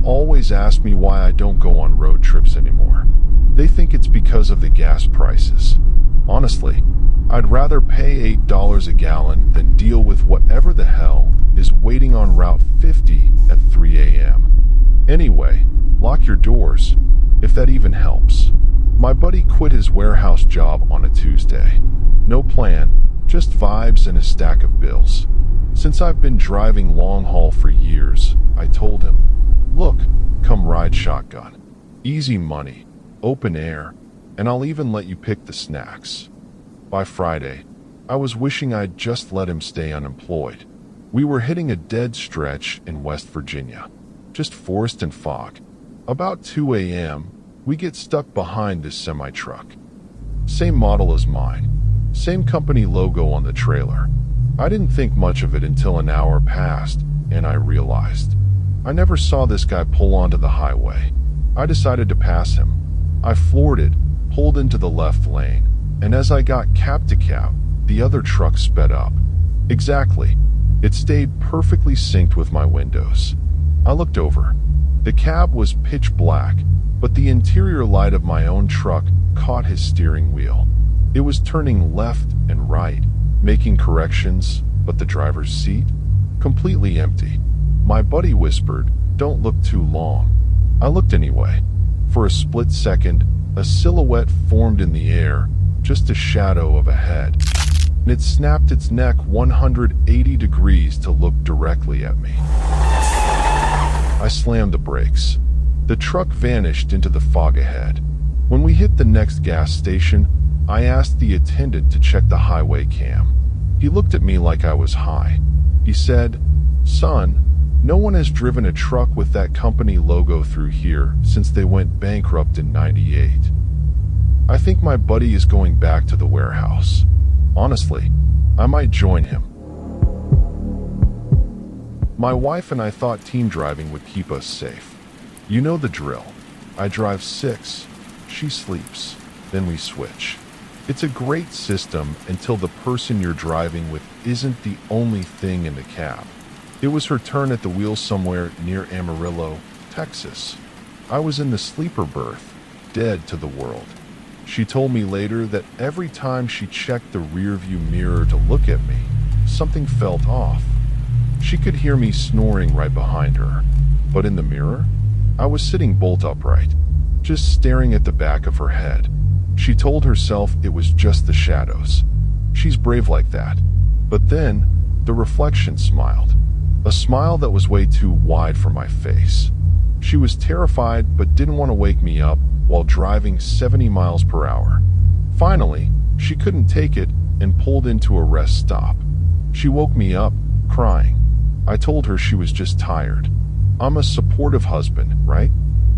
always ask me why I don't go on road trips anymore. They think it's because of the gas prices. Honestly, I'd rather pay $8 a gallon than deal with whatever the hell is waiting on Route 50 at 3 a.m. Anyway, lock your doors, if that even helps. My buddy quit his warehouse job on a Tuesday. No plan, just vibes and a stack of bills. Since I've been driving long haul for years, I told him, "Look, come ride shotgun. Easy money, open air, and I'll even let you pick the snacks." By Friday, I was wishing I'd just let him stay unemployed. We were hitting a dead stretch in West Virginia, just forest and fog. About 2 a.m., we get stuck behind this semi-truck. Same model as mine, same company logo on the trailer. I didn't think much of it until an hour passed, and I realized. I never saw this guy pull onto the highway. I decided to pass him. I floored it, pulled into the left lane, and as I got cap to cap, the other truck sped up. Exactly. It stayed perfectly synced with my windows. I looked over. The cab was pitch black, but the interior light of my own truck caught his steering wheel. It was turning left and right, making corrections, but the driver's seat? Completely empty. My buddy whispered, "Don't look too long." I looked anyway. For a split second, a silhouette formed in the air, just a shadow of a head. And it snapped its neck 180 degrees to look directly at me. I slammed the brakes. The truck vanished into the fog ahead. When we hit the next gas station, I asked the attendant to check the highway cam. He looked at me like I was high. He said, "Son, no one has driven a truck with that company logo through here since they went bankrupt in '98. I think my buddy is going back to the warehouse. Honestly, I might join him." My wife and I thought team driving would keep us safe. You know the drill. I drive 6, she sleeps, then we switch. It's a great system until the person you're driving with isn't the only thing in the cab. It was her turn at the wheel somewhere near Amarillo, Texas. I was in the sleeper berth, dead to the world. She told me later that every time she checked the rearview mirror to look at me, something felt off. She could hear me snoring right behind her, but in the mirror, I was sitting bolt upright, just staring at the back of her head. She told herself it was just the shadows. She's brave like that. But then, the reflection smiled. A smile that was way too wide for my face. She was terrified but didn't want to wake me up while driving 70 miles per hour. Finally, she couldn't take it and pulled into a rest stop. She woke me up, crying. I told her she was just tired. I'm a supportive husband, right?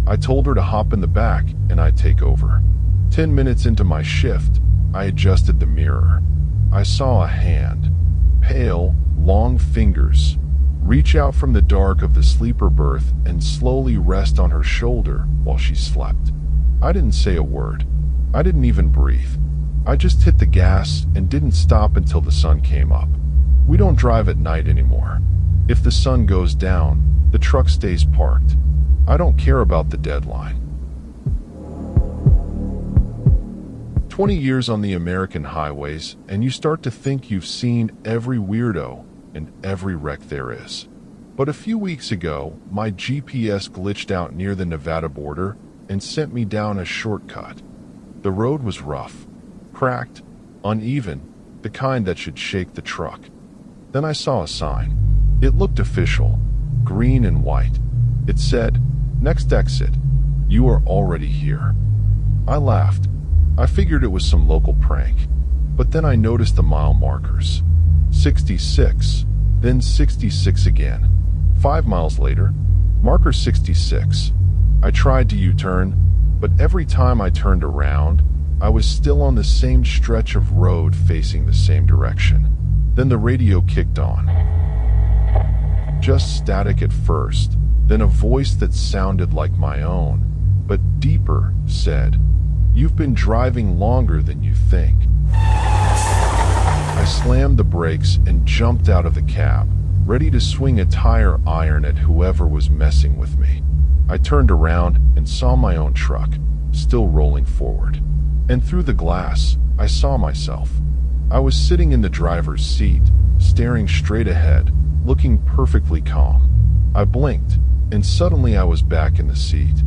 I told her to hop in the back and I'd take over. 10 minutes into my shift, I adjusted the mirror. I saw a hand, pale, long fingers, reach out from the dark of the sleeper berth and slowly rest on her shoulder while she slept. I didn't say a word. I didn't even breathe. I just hit the gas and didn't stop until the sun came up. We don't drive at night anymore. If the sun goes down, the truck stays parked. I don't care about the deadline. 20 years on the American highways, and you start to think you've seen every weirdo and every wreck there is. But a few weeks ago, my GPS glitched out near the Nevada border and sent me down a shortcut. The road was rough, cracked, uneven, the kind that should shake the truck. Then I saw a sign. It looked official, green and white. It said, "Next exit. You are already here." I laughed. I figured it was some local prank. But then I noticed the mile markers. 66, then 66 again. 5 miles later, marker 66. I tried to U-turn, but every time I turned around, I was still on the same stretch of road facing the same direction. Then the radio kicked on. Just static at first, then a voice that sounded like my own, but deeper, said, "You've been driving longer than you think." I slammed the brakes and jumped out of the cab, ready to swing a tire iron at whoever was messing with me. I turned around and saw my own truck, still rolling forward. And through the glass, I saw myself. I was sitting in the driver's seat, staring straight ahead, looking perfectly calm. I blinked, and suddenly I was back in the seat.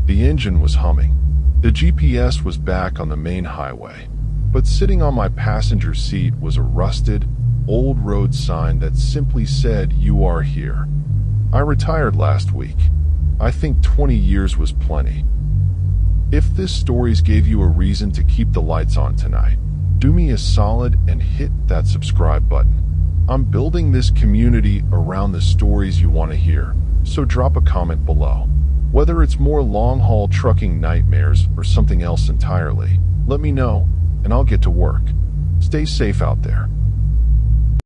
The engine was humming. The GPS was back on the main highway. But sitting on my passenger seat was a rusted, old road sign that simply said, "You are here." I retired last week. I think 20 years was plenty. If this stories gave you a reason to keep the lights on tonight, do me a solid and hit that subscribe button. I'm building this community around the stories you want to hear, so drop a comment below. Whether it's more long-haul trucking nightmares or something else entirely, let me know, and I'll get to work. Stay safe out there.